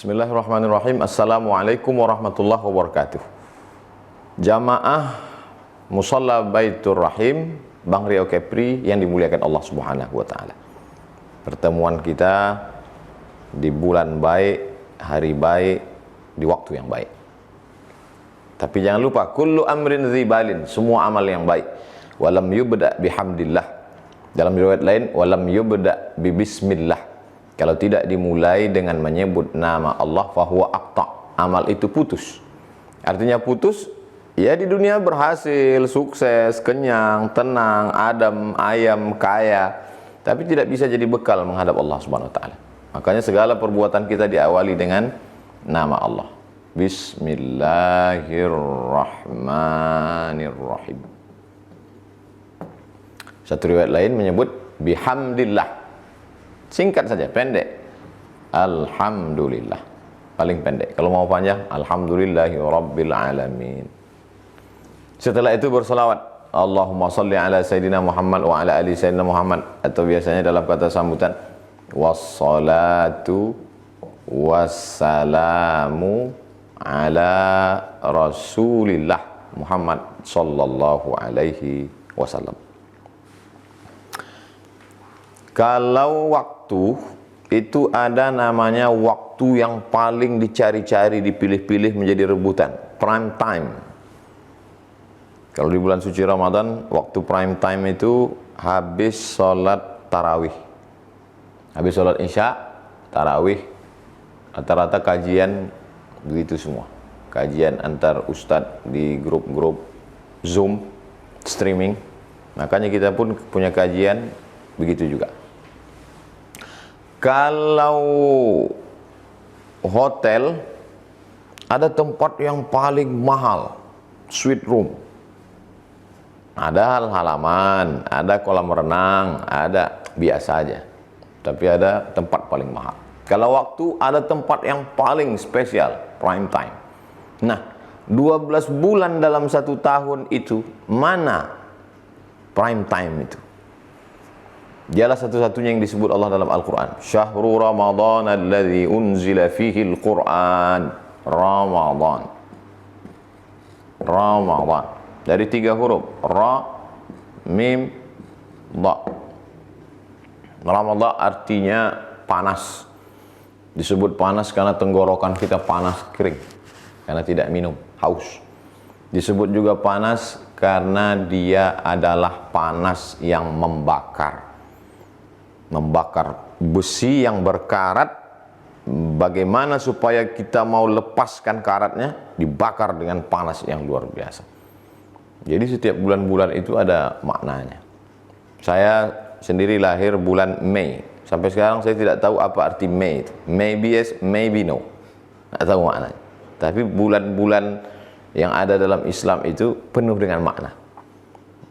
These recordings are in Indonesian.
Bismillahirrahmanirrahim. Assalamualaikum warahmatullahi wabarakatuh. Jamaah Musalla Baitur Rahim Bang Riau Kepri yang dimuliakan Allah Subhanahu wa taala. Pertemuan kita di bulan baik, hari baik, di waktu yang baik. Tapi jangan lupa kullu amrin dzibalin, semua amal yang baik. Walam yubda bihamdillah. Dalam riwayat lain walam yubda bi bismillah. Kalau tidak dimulai dengan menyebut nama Allah, fahuwa aqta, amal itu putus. Artinya putus, ya di dunia berhasil, sukses, kenyang, tenang, adem, ayam, kaya, tapi tidak bisa jadi bekal menghadap Allah Subhanahu wa taala. Makanya segala perbuatan kita diawali dengan nama Allah. Bismillahirrahmanirrahim. Satu riwayat lain menyebut bihamdillah. Singkat saja, pendek. Alhamdulillah. Paling pendek. Kalau mau panjang, alhamdulillahi rabbil alamin. Setelah itu berselawat, Allahumma salli ala Sayyidina Muhammad wa ala ali Sayyidina Muhammad. Atau biasanya dalam kata sambutan, wassalatu wassalamu ala Rasulillah Muhammad sallallahu alaihi wasallam. Kalau waktu itu ada namanya waktu yang paling dicari-cari, dipilih-pilih menjadi rebutan, prime time. Kalau di bulan suci Ramadan, waktu prime time itu habis sholat tarawih, habis sholat isya, tarawih, rata-rata kajian begitu semua. Kajian antar ustadz di grup-grup Zoom, streaming. Makanya kita pun punya kajian begitu juga. Kalau hotel, ada tempat yang paling mahal, suite room. Ada halaman, ada kolam renang, ada biasa aja. Tapi ada tempat paling mahal. Kalau waktu, ada tempat yang paling spesial, prime time. Nah, 12 bulan dalam 1 tahun itu, mana prime time itu? Dialah satu-satunya yang disebut Allah dalam Al-Quran. Syahrul Ramadan alladzi unzila fihi Al-Quran. Ramadan. Ramadan. Dari 3 huruf. Ra, mim, da. Ramadan artinya panas. Disebut panas karena tenggorokan kita panas kering. Karena tidak minum, haus. Disebut juga panas karena dia adalah panas yang membakar. Membakar besi yang berkarat. Bagaimana supaya kita mau lepaskan karatnya? Dibakar dengan panas yang luar biasa. Jadi setiap bulan-bulan itu ada maknanya. Saya sendiri lahir bulan Mei. Sampai sekarang saya tidak tahu apa arti Mei itu. Maybe yes, maybe no. Tidak tahu maknanya. Tapi bulan-bulan yang ada dalam Islam itu penuh dengan makna.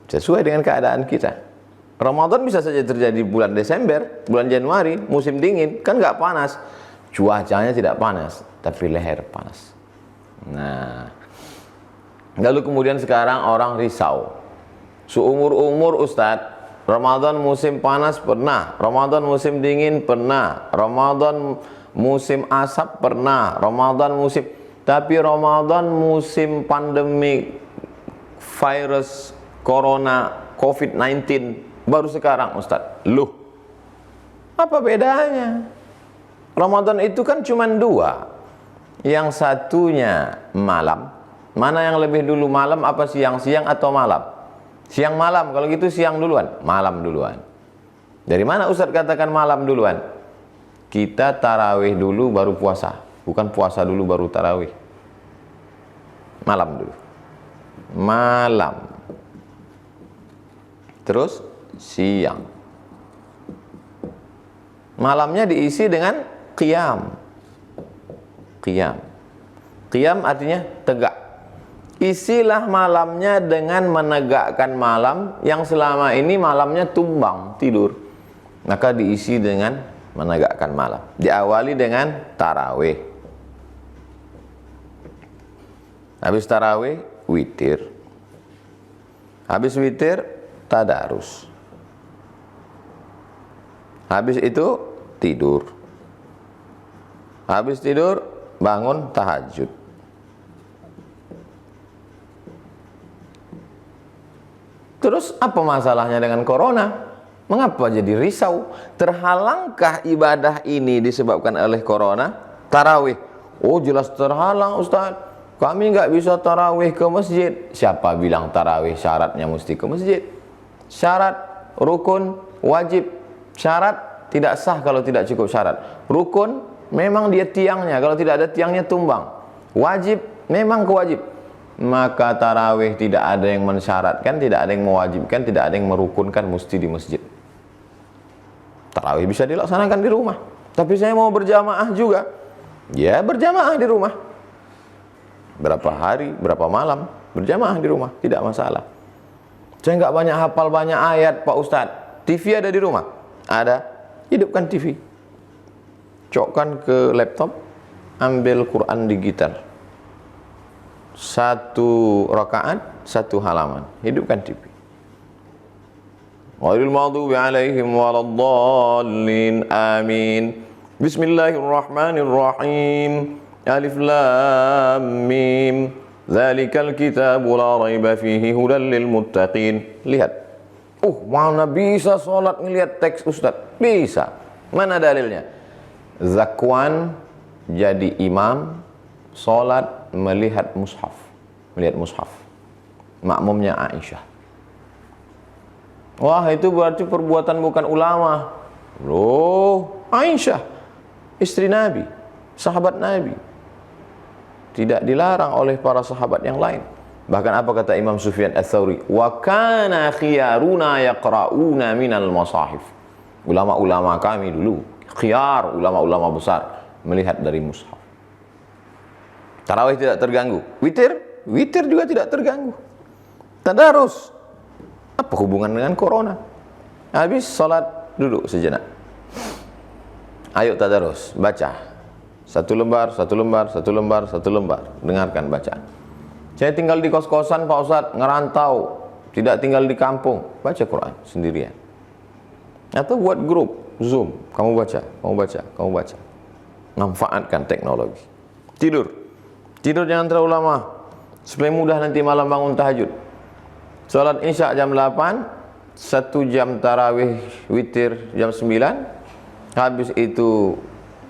Sesuai dengan keadaan kita. Ramadan bisa saja terjadi bulan Desember, bulan Januari, musim dingin, kan nggak panas. Cuacanya tidak panas, tapi leher panas. Nah, lalu kemudian sekarang orang risau. Seumur-umur Ustadz, Ramadan musim panas pernah, Ramadan musim dingin pernah, Ramadan musim asap pernah, Ramadan musim... Tapi Ramadan musim pandemi virus corona COVID-19 baru sekarang Ustadz. Loh, apa bedanya? Ramadan itu kan cuma 2. Yang satunya malam. Mana yang lebih dulu, malam apa siang-siang atau malam? Siang malam, kalau gitu siang duluan, malam duluan. Dari mana Ustadz katakan malam duluan? Kita tarawih dulu baru puasa. Bukan puasa dulu baru tarawih. Malam dulu. Malam. Terus siang. Malamnya diisi dengan qiyam. Qiyam. Qiyam artinya tegak. Isilah malamnya dengan menegakkan malam yang selama ini malamnya tumbang, tidur. Maka diisi dengan menegakkan malam. Diawali dengan tarawih. Habis tarawih, witir. Habis witir, tadarus. Habis itu tidur. Habis tidur, bangun tahajud. Terus apa masalahnya dengan corona? Mengapa jadi risau? Terhalangkah ibadah ini disebabkan oleh corona? Tarawih. Oh jelas terhalang Ustaz. Kami nggak bisa tarawih ke masjid. Siapa bilang tarawih syaratnya mesti ke masjid? Syarat, rukun, wajib. Syarat tidak sah kalau tidak cukup syarat. Rukun memang dia tiangnya. Kalau tidak ada tiangnya tumbang. Wajib memang kewajib. Maka tarawih tidak ada yang mensyaratkan, tidak ada yang mewajibkan, tidak ada yang merukunkan mesti di masjid. Tarawih bisa dilaksanakan di rumah. Tapi saya mau berjamaah juga. Ya berjamaah di rumah. Berapa hari, berapa malam, berjamaah di rumah, tidak masalah. Saya nggak banyak hafal banyak ayat Pak Ustadz. TV ada di rumah? Ada. Hidupkan TV. Cokkan ke laptop, ambil Quran digital. 1 rakaat, 1 halaman. Hidupkan TV. Ghairil maghdubi alaihim waladdallin. Amin. Bismillahirrahmanirrahim. Alif lam mim. Dzalikal kitabu la raiba fihi hudan lil muttaqin. Lihat. Mana bisa salat ngelihat teks Ustaz? Bisa. Mana dalilnya? Zakwan jadi imam salat melihat mushaf. Melihat mushaf. Makmumnya Aisyah. Wah, itu berarti perbuatan bukan ulama. Loh, Aisyah, istri Nabi, sahabat Nabi. Tidak dilarang oleh para sahabat yang lain. Bahkan apa kata Imam Sufyan Ats-Tsauri? Wa kana khiyaruna yaqra'una minal masahif. Ulama-ulama kami dulu, khiyar, ulama-ulama besar, melihat dari mushaf. Tarawih tidak terganggu. Witir juga tidak terganggu. Tadarus. Apa hubungan dengan corona? Habis salat duduk sejenak. Ayo tadarus, baca. 1 lembar, 1 lembar, 1 lembar, 1 lembar. Dengarkan bacaan. Saya tinggal di kos-kosan Pak Ustadz, ngerantau, tidak tinggal di kampung. Baca Quran sendirian. Atau buat grup Zoom, kamu baca, kamu baca, kamu baca. Manfaatkan teknologi. Tidur jangan terlalu lama, supaya mudah nanti malam bangun tahajud. Salat Isya jam 8, 1 jam tarawih witir jam 9. Habis itu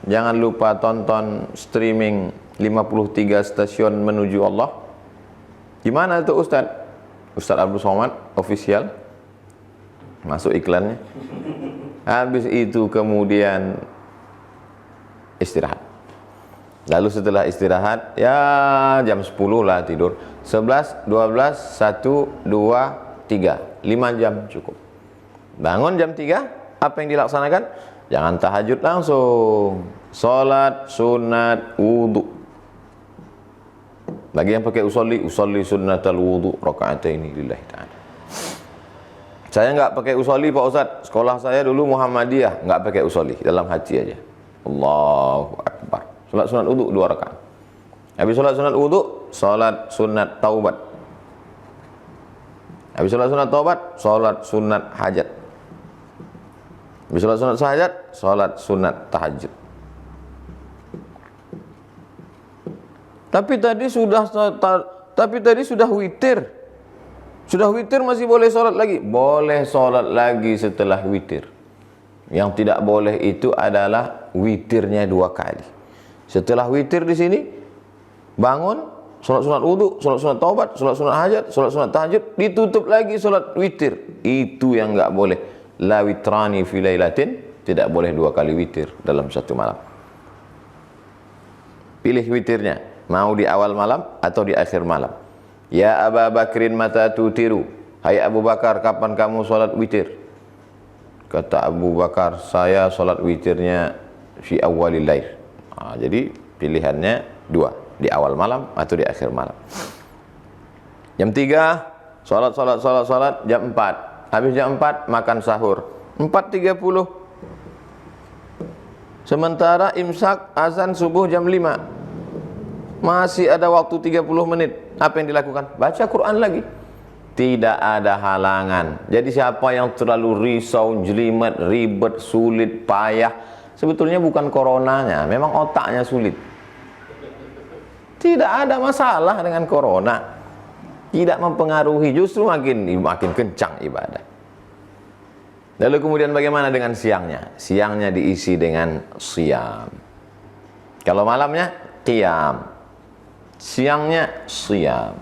jangan lupa tonton streaming 53 stasiun menuju Allah. Gimana itu Ustaz? Ustaz Abdul Somad official. Masuk iklannya. Habis itu kemudian istirahat. Lalu setelah istirahat, ya jam 10 lah tidur. 11, 12, 1, 2, 3. 5 jam cukup. Bangun jam 3, apa yang dilaksanakan? Jangan tahajud langsung. Salat, sunat, wudu. Bagi yang pakai usolli sunnatal wudu raka'ataini lillahi ta'ala. Saya nggak pakai usolli Pak Ustadz. Sekolah saya dulu Muhammadiyah, nggak pakai usolli, dalam hati aja. Allahu Akbar. Salat sunat wudu 2 rakaat. Habis salat sunat wudu, salat sunat taubat. Habis salat sunat taubat, salat sunat hajat. Habis salat sunat hajat, salat sunat tahajud. Tapi tadi sudah witir. Sudah witir masih boleh salat lagi? Boleh salat lagi setelah witir. Yang tidak boleh itu adalah witirnya 2 kali. Setelah witir di sini, bangun, salat sunat wudu, salat sunat taubat, salat sunat hajat, salat sunat tahajud, ditutup lagi salat witir. Itu yang enggak boleh. La witrani fi lailatin, tidak boleh 2 kali witir dalam 1 malam. Pilih witirnya, mau di awal malam atau di akhir malam. Ya Abu Bakrin mata tutiru. Hai Abu Bakar, kapan kamu salat witir? Kata Abu Bakar, saya salat witirnya fi awwalil lail. Jadi pilihannya 2, di awal malam atau di akhir malam. Jam 3 salat jam 4. Habis jam 4 makan sahur 4.30. Sementara imsak azan subuh jam 5. Masih ada waktu 30 menit. Apa yang dilakukan? Baca Quran lagi. Tidak ada halangan. Jadi siapa yang terlalu risau, jelimet, ribet, sulit, payah, Sebetulnya bukan coronanya, memang otaknya sulit. Tidak ada masalah dengan corona. Tidak mempengaruhi, justru makin kencang ibadah. Lalu kemudian bagaimana dengan siangnya? Siangnya diisi dengan siyam. Kalau malamnya qiyam. Siangnya siyam.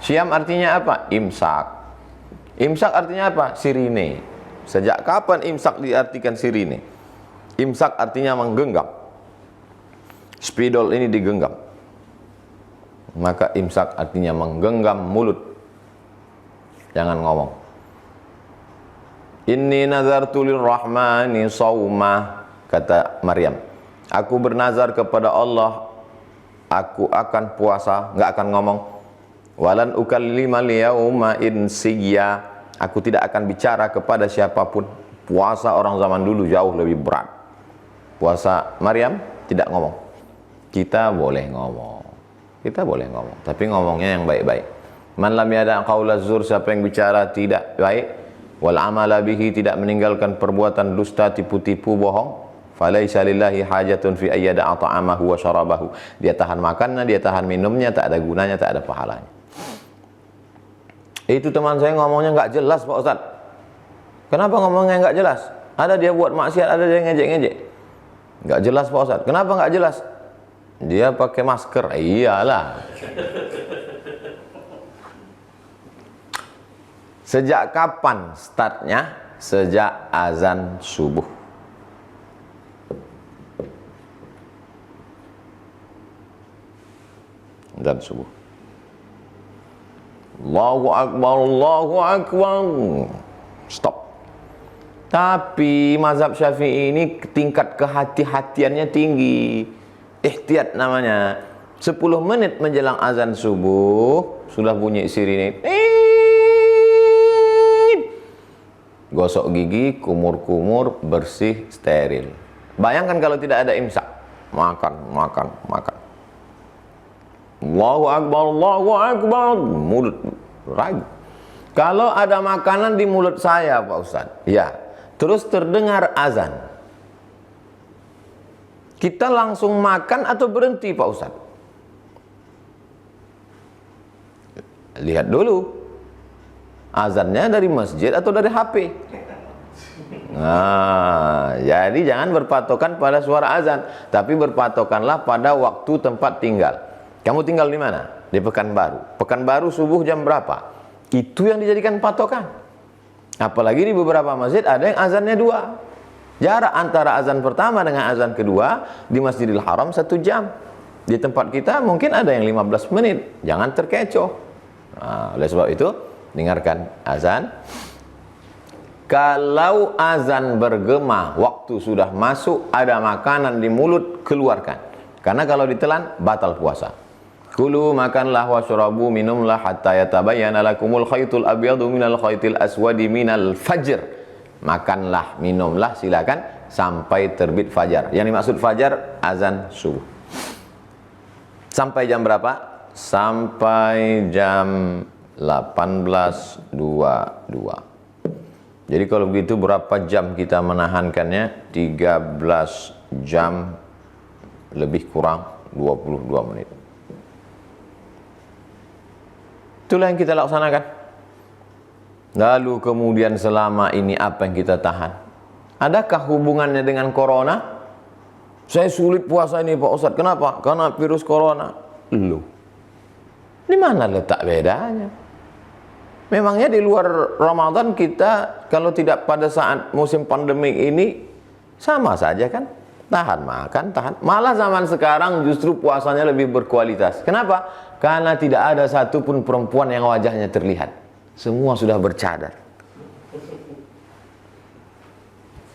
Siyam artinya apa? Imsak. Imsak artinya apa? Sirine. Sejak kapan imsak diartikan sirine? Imsak artinya menggenggam. Spidol ini digenggam. Maka imsak artinya menggenggam mulut. Jangan ngomong. Inni nazartu lirrahmani sawma, kata Maryam. Aku bernazar kepada Allah, aku akan puasa, enggak akan ngomong. Walan ukallima al-yauma insiya, aku tidak akan bicara kepada siapapun. Puasa orang zaman dulu jauh lebih berat. Puasa Maryam tidak ngomong. Kita boleh ngomong. Kita boleh ngomong, tapi ngomongnya yang baik-baik. Man lam yada' qaula zur, siapa yang bicara tidak baik, wal amala bihi, tidak meninggalkan perbuatan dusta, tipu-tipu, bohong, falaisa lillahi hajatun fi ayyada'a ta'amahu wa syarabahu. Dia tahan makannya, dia tahan minumnya, tak ada gunanya, tak ada pahalanya. Itu teman saya ngomongnya nggak jelas Pak Ustaz. Kenapa ngomongnya nggak jelas? Ada dia buat maksiat, ada dia ngejek-ngejek. Nggak jelas Pak Ustaz. Kenapa nggak jelas? Dia pakai masker. Iyalah. Sejak kapan startnya? Sejak azan subuh. Azan subuh. Allahu Akbar, Allahu Akbar. Stop. Tapi mazhab Syafi'i ini tingkat kehati-hatiannya tinggi. Ihtiyat namanya. 10 menit menjelang azan subuh sudah bunyi sirine. Gosok gigi, kumur-kumur, bersih, steril. Bayangkan kalau tidak ada imsak. Makan. Allahu Akbar, Allahu Akbar. Mulut ragu. Kalau ada makanan di mulut saya Pak Ustaz, ya, terus terdengar azan, kita langsung makan atau berhenti Pak Ustaz? Lihat dulu, azannya dari masjid atau dari HP. Nah, jadi jangan berpatokan pada suara azan, tapi berpatokanlah pada waktu tempat tinggal. Kamu tinggal di mana? Di Pekanbaru. Pekanbaru subuh jam berapa? Itu yang dijadikan patokan. Apalagi di beberapa masjid ada yang azannya 2. Jarak antara azan pertama dengan azan kedua di Masjidil Haram 1 jam. Di tempat kita mungkin ada yang 15 menit. Jangan terkecoh. Nah, oleh sebab itu, dengarkan azan. Kalau azan bergema, waktu sudah masuk, ada makanan di mulut, keluarkan. Karena kalau ditelan, batal puasa. Kulu, makanlah, wasyrabu, minumlah, hatta yatabayyana lakumul khaytul abyadu minal khaytil aswadi minal fajr. Makanlah, minumlah, silakan sampai terbit fajar. Yang dimaksud fajar, azan subuh. Sampai jam berapa? Sampai jam 18.22. Jadi kalau begitu berapa jam kita menahankannya? 13 jam lebih kurang 22 menit. Itulah yang kita laksanakan. Lalu kemudian selama ini apa yang kita tahan? Adakah hubungannya dengan corona? Saya sulit puasa ini Pak Ustadz. Kenapa? Karena virus corona. Loh, di mana letak bedanya? Memangnya di luar Ramadan kita kalau tidak pada saat musim pandemik ini sama saja kan? Tahan makan, tahan. Malah zaman sekarang justru puasanya lebih berkualitas. Kenapa? Karena tidak ada satupun perempuan yang wajahnya terlihat. Semua sudah bercadar.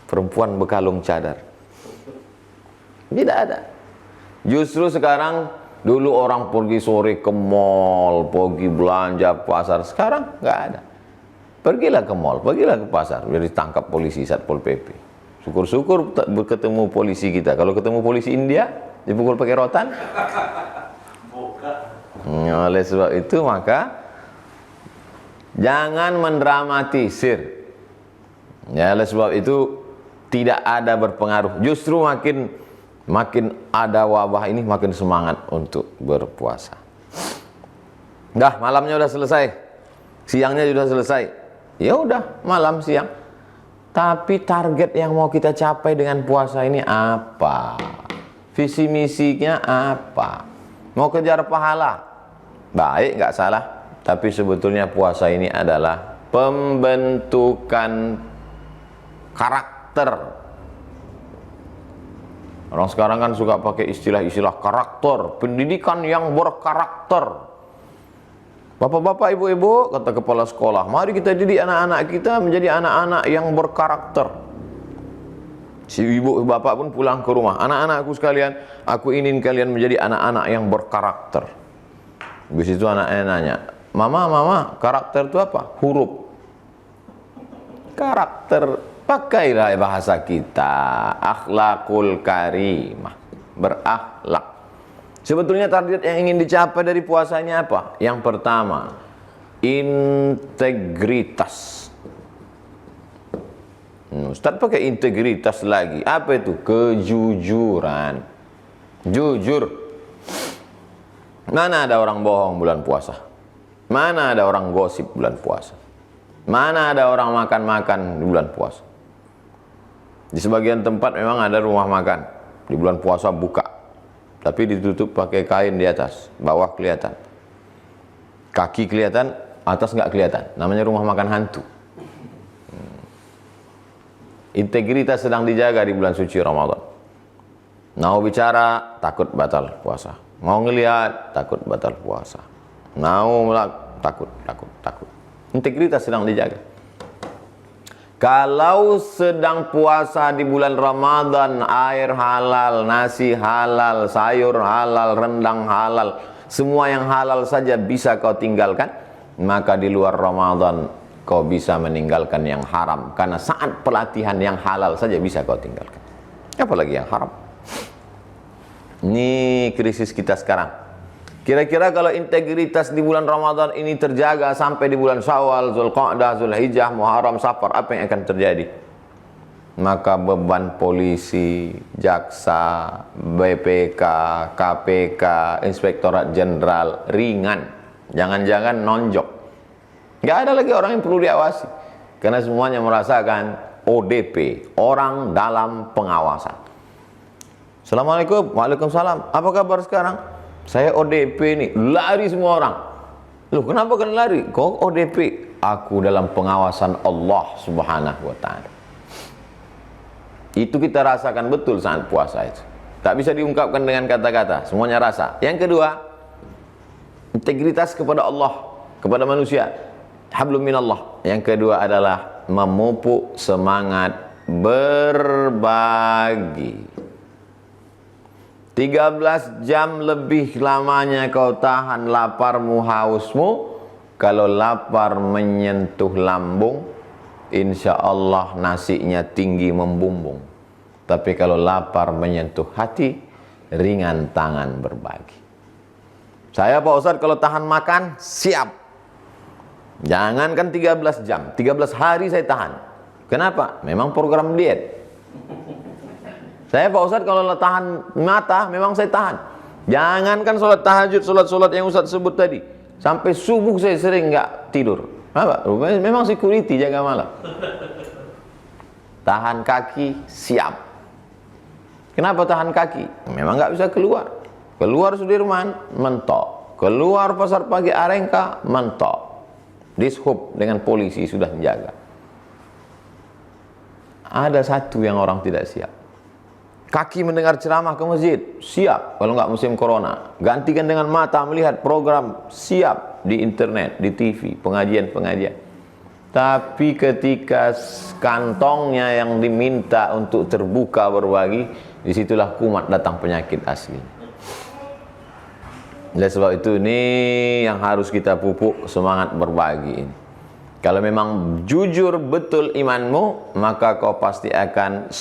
Perempuan berkalung cadar. Tidak ada. Justru sekarang, dulu orang pergi sore ke mall, pergi belanja pasar. Sekarang nggak ada. Pergilah ke mall, pergilah ke pasar, biar ditangkap polisi Satpol PP. Syukur-syukur ketemu polisi kita. Kalau ketemu polisi India, dipukul pakai rotan. Oleh sebab itu maka jangan mendramatisir. Ya, oleh sebab itu tidak ada berpengaruh. Justru makin ada wabah ini makin semangat untuk berpuasa. Dah, malamnya udah selesai, siangnya sudah selesai. Ya udah, malam siang. Tapi target yang mau kita capai dengan puasa ini apa? Visi misinya apa? Mau kejar pahala? Baik, nggak salah. Tapi sebetulnya puasa ini adalah pembentukan karakter. Orang sekarang kan suka pakai istilah-istilah karakter, pendidikan yang berkarakter. Bapak-bapak, ibu-ibu, kata kepala sekolah, mari kita didik anak-anak kita menjadi anak-anak yang berkarakter. Si ibu bapak pun pulang ke rumah, anak-anakku sekalian, aku ingin kalian menjadi anak-anak yang berkarakter. Habis itu anaknya nanya, mama, karakter itu apa? Huruf. Karakter, pakailah bahasa kita, akhlakul karimah, berakhlak. Sebetulnya target yang ingin dicapai dari puasanya apa? Yang pertama, integritas. Ustaz pakai integritas lagi. Apa itu? Kejujuran. Jujur. Mana ada orang bohong bulan puasa? Mana ada orang gosip bulan puasa? Mana ada orang makan-makan di bulan puasa? Di sebagian tempat memang ada rumah makan. Di bulan puasa buka. Tapi ditutup pakai kain di atas, bawah kelihatan. Kaki kelihatan, atas nggak kelihatan. Namanya rumah makan hantu. Integritas sedang dijaga di bulan suci Ramadan. Mau bicara, takut batal puasa. Mau ngelihat, takut batal puasa. Mau takut. Integritas sedang dijaga. Kalau sedang puasa di bulan Ramadan, air halal, nasi halal, sayur halal, rendang halal, semua yang halal saja bisa kau tinggalkan, maka di luar Ramadan kau bisa meninggalkan yang haram. Karena saat pelatihan yang halal saja bisa kau tinggalkan. Apalagi yang haram. Ini krisis kita sekarang. Kira-kira kalau integritas di bulan Ramadan ini terjaga sampai di bulan Syawal, Zulqa'dah, Zulhijjah, Muharram, Safar, apa yang akan terjadi? Maka beban polisi, jaksa, BPK, KPK, Inspektorat Jenderal ringan. Jangan-jangan nonjok. Nggak ada lagi orang yang perlu diawasi. Karena semuanya merasakan ODP, orang dalam pengawasan. Assalamualaikum, waalaikumsalam. Apa kabar sekarang? Saya ODP nih, lari semua orang. Loh, kenapa kan lari? Kok ODP? Aku dalam pengawasan Allah Subhanahu wa ta'ala. Itu kita rasakan betul saat puasa itu. Tak bisa diungkapkan dengan kata-kata, semuanya rasa. Yang kedua, integritas kepada Allah, kepada manusia. Hablum minallah. Yang kedua adalah memupuk semangat berbagi. 13 jam lebih lamanya kau tahan laparmu, hausmu. Kalau lapar menyentuh lambung, insya Allah nasinya tinggi membumbung. Tapi kalau lapar menyentuh hati, ringan tangan berbagi. Saya Pak Ustadz kalau tahan makan, siap. Jangankan 13 jam, 13 hari saya tahan. Kenapa? Memang program diet. Saya Pak Ustadz kalau tahan mata, memang saya tahan. Jangankan sholat tahajud, sholat yang Ustadz sebut tadi. Sampai subuh saya sering nggak tidur. Apa? Memang security jaga malam. Tahan kaki, siap. Kenapa tahan kaki? Memang nggak bisa keluar. Keluar Sudirman, mentok. Keluar Pasar Pagi Arengka, mentok. Dishub dengan polisi sudah menjaga. Ada satu yang orang tidak siap. Kaki mendengar ceramah ke masjid, siap kalau nggak musim corona. Gantikan dengan mata melihat program, siap di internet, di TV, pengajian-pengajian. Tapi ketika kantongnya yang diminta untuk terbuka berbagi, disitulah kumat datang penyakit asli. Oleh sebab itu ini yang harus kita pupuk, semangat berbagi ini. Kalau memang jujur betul imanmu, maka kau pasti akan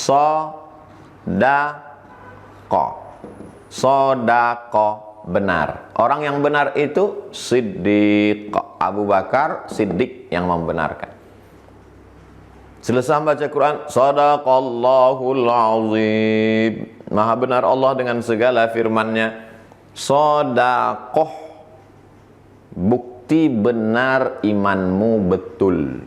sodako benar. Orang yang benar itu Siddiq. Abu Bakar Siddiq yang membenarkan. Selesai baca Quran, Shadaqallahul azim. Maha benar Allah dengan segala firman-Nya. Shadaqah, bukti benar imanmu betul.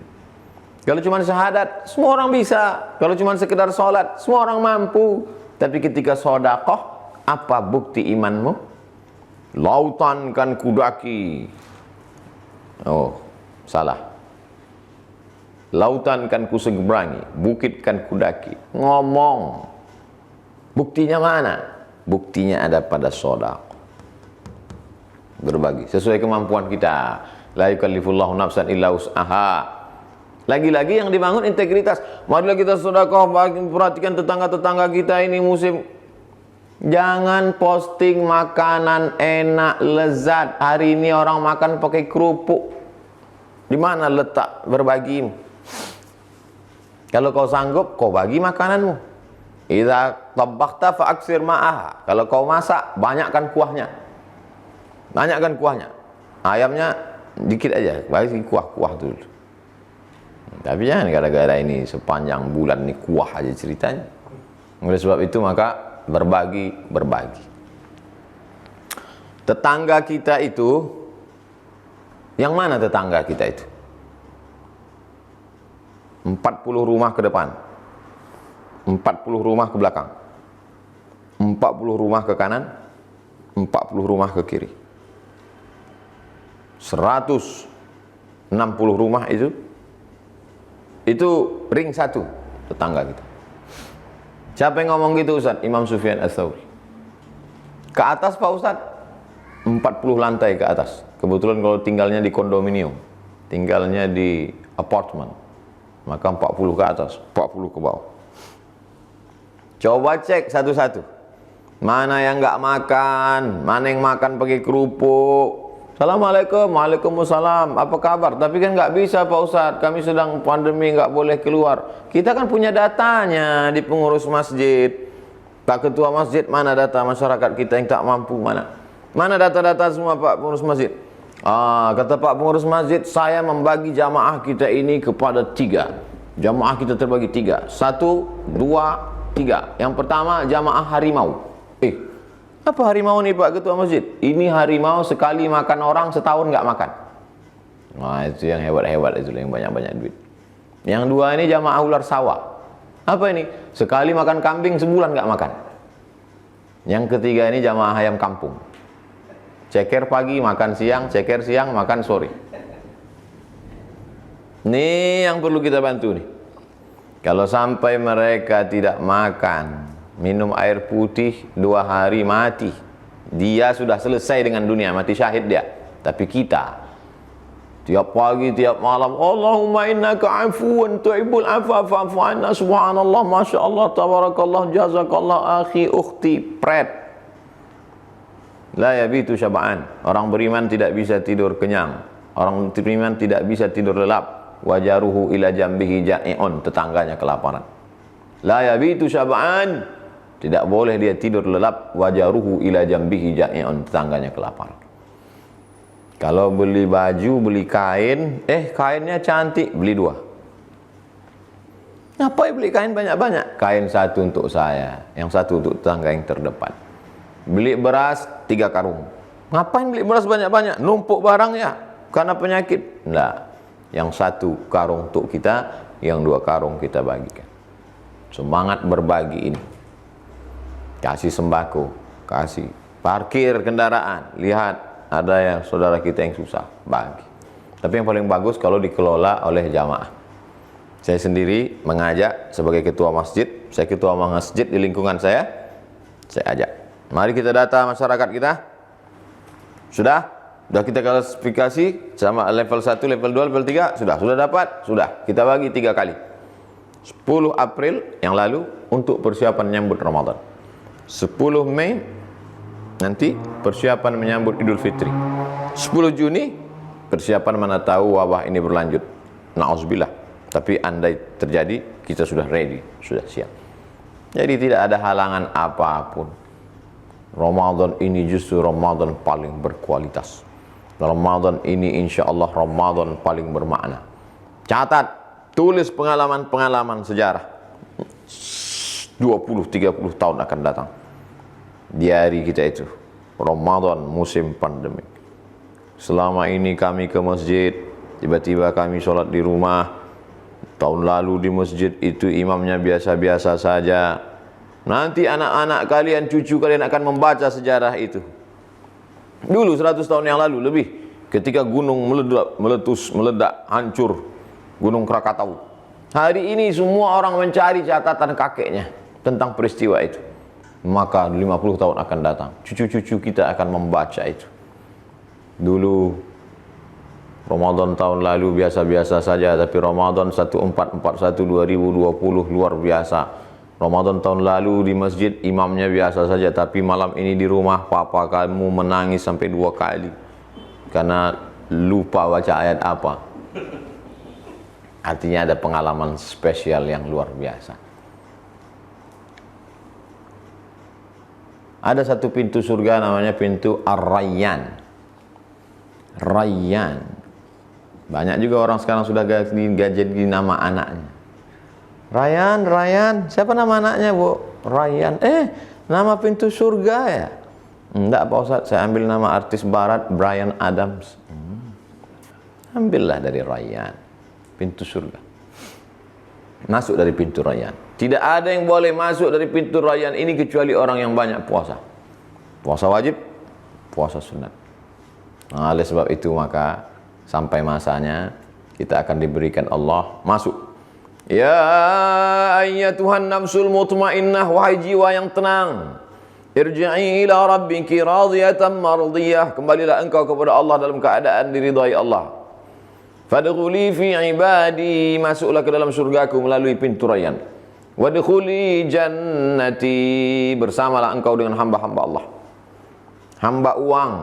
Kalau cuma syahadat, semua orang bisa. Kalau cuma sekedar sholat, semua orang mampu. Tapi ketika shadaqah, apa bukti imanmu? Lautan kan kudaki. Oh, salah. Lautan kan kuseberangi, bukit kan kudaki. Ngomong. Buktinya mana? Buktinya ada pada shadaqah. Berbagi sesuai kemampuan kita. La yukallifullahu nafsan illa wus'aha. Lagi-lagi yang dibangun integritas. Marilah kita sedekah, perhatikan tetangga-tetangga kita ini musim. Jangan posting makanan enak, lezat. Hari ini orang makan pakai kerupuk. Di mana letak berbagi? Kalau kau sanggup, kau bagi makananmu. Idza tabakhta fa aksir ma'aha. Kalau kau masak, banyakkan kuahnya. Banyakkan kuahnya. Ayamnya dikit aja, bagi kuah-kuah dulu. Tapi jangan gara-gara ini sepanjang bulan ini kuah aja ceritanya. Oleh sebab itu maka berbagi. Tetangga kita itu, yang mana tetangga kita itu? 40 rumah ke depan, 40 rumah ke belakang, 40 rumah ke kanan, 40 rumah ke kiri. 160 rumah itu ring satu tetangga kita. Siapa yang ngomong gitu Ustaz? Imam Sufyan Ats-Tsauri. Ke atas Pak Ustaz? 40 lantai ke atas. Kebetulan kalau tinggalnya di kondominium, tinggalnya di apartemen, maka 40 ke atas, 40 ke bawah. Coba cek satu-satu. Mana yang nggak makan, mana yang makan pakai kerupuk. Assalamualaikum, waalaikumsalam, apa kabar? Tapi kan nggak bisa Pak Ustadz, kami sedang pandemi, nggak boleh keluar. Kita kan punya datanya di pengurus masjid. Pak Ketua Masjid, mana data masyarakat kita yang tak mampu, mana? Mana data-data semua Pak Pengurus Masjid? Kata Pak Pengurus Masjid, saya membagi jamaah kita ini kepada 3. Jamaah kita terbagi 3. 1, 2, 3. Yang pertama jamaah harimau. Apa harimau nih Pak Ketua Masjid? Ini harimau sekali makan orang setahun nggak makan. Nah itu yang hebat-hebat, itu yang banyak-banyak duit. Yang 2 ini jamaah ular sawah. Apa ini? Sekali makan kambing sebulan nggak makan. Yang ketiga ini jamaah ayam kampung. Ceker pagi makan siang, ceker siang makan sore. Ini yang perlu kita bantu nih. Kalau sampai mereka tidak makan, minum air putih 2 hari mati, dia sudah selesai dengan dunia, mati syahid dia. Tapi kita tiap pagi, tiap malam, Allahumma innaka afuwan tuhibbul afwa fa'fu anna, subhanallah, masyaallah, tabarakallah, jazakallah, akhi, ukhti, pret. La yabitu syab'an. Orang beriman tidak bisa tidur kenyang. Orang beriman tidak bisa tidur lelap. Wajaruhu ila jambihi ja'i'un, tetangganya kelaparan. La yabitu syab'an. Tidak boleh dia tidur lelap. Wajaruhu ila jambihi ja'i'un, tetangganya kelaparan. Kalau beli baju, beli kain, kainnya cantik, beli 2. Ngapain beli kain banyak-banyak? Kain 1 untuk saya, yang 1 untuk tetangga yang terdepan. Beli beras 3 karung. Ngapain beli beras banyak-banyak? Numpuk barang ya, karena penyakit. Enggak. Yang 1 karung untuk kita, yang 2 karung kita bagikan. Semangat berbagi ini. Kasih sembako, kasih parkir kendaraan. Lihat, ada yang saudara kita yang susah, bagi. Tapi yang paling bagus kalau dikelola oleh jamaah. Saya sendiri mengajak sebagai ketua masjid, saya ketua masjid di lingkungan saya ajak. Mari kita data masyarakat kita. Sudah kita klasifikasi sama level 1, level 2, level 3, sudah dapat, kita bagi 3 kali. 10 April yang lalu untuk persiapan menyambut Ramadan. 10 Mei nanti persiapan menyambut Idul Fitri. 10 Juni persiapan mana tahu wabah ini berlanjut. Na'udzubillah. Tapi andai terjadi, kita sudah ready, sudah siap. Jadi tidak ada halangan apapun. Ramadan ini justru Ramadan paling berkualitas. Ramadan ini insya Allah Ramadan paling bermakna. Catat, Tulis pengalaman-pengalaman sejarah 20-30 tahun akan datang. Diari kita itu Ramadan musim pandemik. Selama ini kami ke masjid, tiba-tiba kami sholat di rumah. Tahun lalu di masjid itu imamnya biasa-biasa saja. Nanti anak-anak kalian, cucu kalian akan membaca sejarah itu. Dulu 100 tahun yang lalu lebih, ketika gunung meledak, hancur Gunung Krakatau. Hari ini semua orang mencari catatan kakeknya tentang peristiwa itu. Maka 50 tahun akan datang, cucu-cucu kita akan membaca itu. Dulu Ramadan tahun lalu biasa-biasa saja, tapi Ramadan 1441 2020 luar biasa. Ramadan tahun lalu di masjid imamnya biasa saja, tapi malam ini di rumah papa kamu menangis sampai 2 kali karena lupa baca ayat apa. Artinya ada pengalaman spesial yang luar biasa. Ada satu pintu surga namanya pintu Ar-Rayyan. Rayyan. Banyak juga orang sekarang sudah ganti nama anaknya. Rayyan. Siapa nama anaknya, Bu? Rayyan. Nama pintu surga ya? Enggak, Pak Ustaz. Saya ambil nama artis barat, Bryan Adams. Ambillah dari Rayyan. Pintu surga. Masuk dari pintu Rayyan. Tidak ada yang boleh masuk dari pintu Rayyan ini kecuali orang yang banyak puasa. Puasa wajib, puasa sunat. Nah, oleh sebab itu maka sampai masanya kita akan diberikan Allah masuk. Ya ayyatuhan nafsul mutmainnah, wahai jiwa yang tenang. Irji'i ila rabbiki radiyatan mardiyah. Kembalilah engkau kepada Allah dalam keadaan diridhai Allah. Fadkhuli fi ibadi, masuklah ke dalam surgaku melalui pintu Rayyan. Wadkhuli jannati, bersamalah engkau dengan hamba-hamba Allah. Hamba uang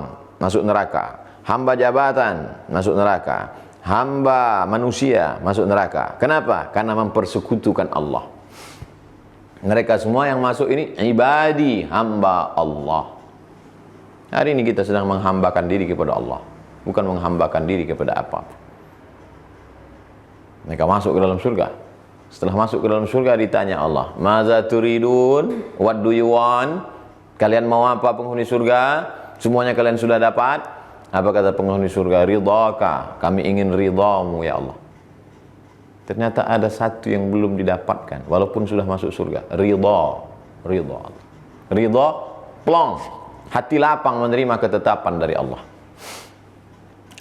masuk neraka, hamba jabatan masuk neraka, hamba manusia masuk neraka. Kenapa? Karena mempersekutukan Allah. Mereka semua yang masuk ini ibadi, hamba Allah. Hari ini kita sedang menghambakan diri kepada Allah, bukan menghambakan diri kepada apa. Mereka masuk ke dalam surga. Setelah masuk ke dalam surga ditanya Allah, "Maza turidun? What do you want?" Kalian mau apa penghuni surga? Semuanya kalian sudah dapat. Apa kata penghuni surga? Ridhaka, kami ingin ridhamu ya Allah. Ternyata ada satu yang belum didapatkan walaupun sudah masuk surga. Ridha Allah. Ridha plong. Hati lapang menerima ketetapan dari Allah.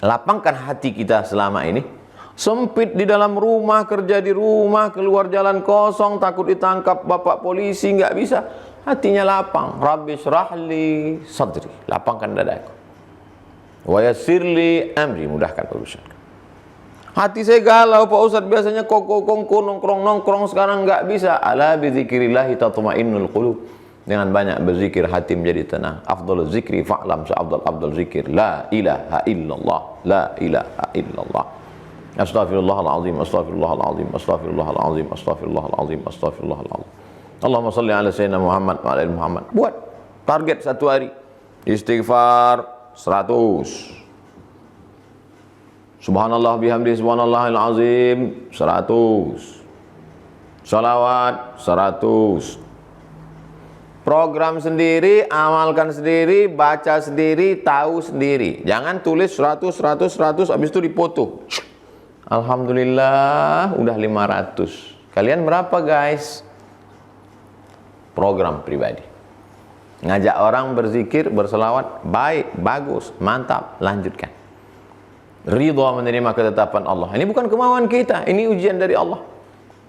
Lapangkan hati kita selama ini. Sempit di dalam rumah, kerja di rumah, keluar jalan kosong, takut ditangkap bapak polisi, nggak bisa. Hatinya lapang. Rabbi syrahli sadri, lapangkan dadaku. Wa yassirli amri, mudahkan urusan. Hati saya galau Pak Ustaz, biasanya kongko nongkrong, sekarang nggak bisa. Ala bi dzikrillah tatma'innul qulub. Dengan banyak berzikir hati menjadi tenang. Afdhaluz zikri fa'lam afdal zikir la ilaha illallah, la ilaha illallah. Astaghfirullahaladzim, astaghfirullahaladzim, astaghfirullahaladzim, astaghfirullahaladzim, astaghfirullahaladzim. Allahumma salli ala sayyidina Muhammad wa ala ali Muhammad. Buat target satu hari. Istighfar 100. Subhanallah bihamdi subhanallahil azim 100. Salawat 100. Program sendiri, amalkan sendiri, baca sendiri, tahu sendiri. Jangan tulis 100 habis itu dipoto. Alhamdulillah udah 500. Kalian berapa guys? Program pribadi. Ngajak orang berzikir, berselawat, baik, bagus, mantap, lanjutkan. Ridha menerima ketetapan Allah. Ini bukan kemauan kita, ini ujian dari Allah.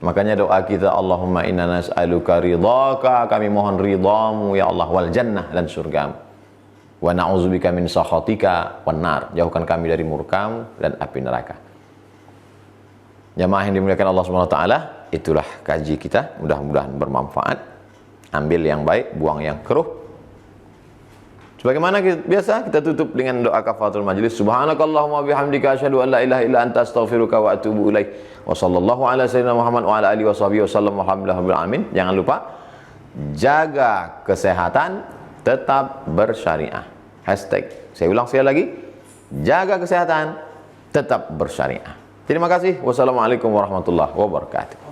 Makanya doa kita, Allahumma inna nas'aluka ridhaka, kami mohon ridhamu ya Allah, wal jannah, dan surgamu. Wa na'udzubika min sakhatika wan nar, jauhkan kami dari murkamu dan api neraka. Jamaah yang dimuliakan Allah Subhanahu wa taala, itulah kaji kita, mudah-mudahan bermanfaat. Ambil yang baik, buang yang keruh. Sebagaimana biasa kita tutup dengan doa kafaratul majlis. Subhanakallahumma bihamdika asyhadu an la ilaha illa anta astaghfiruka wa atubu ilaik. Wa sallallahu ala sayyidina Muhammad wa ala alihi washabihi wasallam walhamdulillahi alamin. Jangan lupa jaga kesehatan, tetap bersyariah. Hashtag, saya ulang sekali lagi, jaga kesehatan, tetap bersyariah. Terima kasih. Wassalamualaikum warahmatullahi wabarakatuh.